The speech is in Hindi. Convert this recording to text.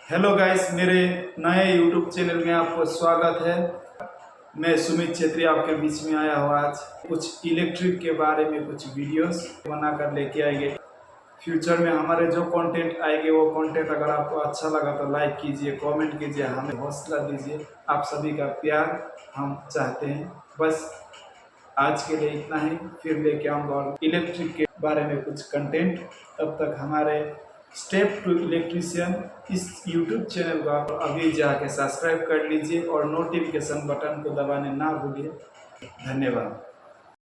हेलो गाइस, मेरे नए यूट्यूब चैनल में आपको स्वागत है। मैं सुमित छेत्री आपके बीच में आया हूँ। आज कुछ इलेक्ट्रिक के बारे में कुछ वीडियोस बनाकर लेके आएंगे। फ्यूचर में हमारे जो कंटेंट आएंगे वो कंटेंट अगर आपको अच्छा लगा तो लाइक कीजिए, कमेंट कीजिए, हमें हौसला दीजिए। आप सभी का प्यार हम चाहते हैं। बस आज के लिए इतना ही, फिर लेके आऊँगा और इलेक्ट्रिक के बारे में कुछ कंटेंट। तब तक हमारे स्टेप टू इलेक्ट्रीशियन इस यूट्यूब चैनल को आप अभी जाके सब्सक्राइब कर लीजिए और नोटिफिकेशन बटन को दबाने ना भूलिए। धन्यवाद।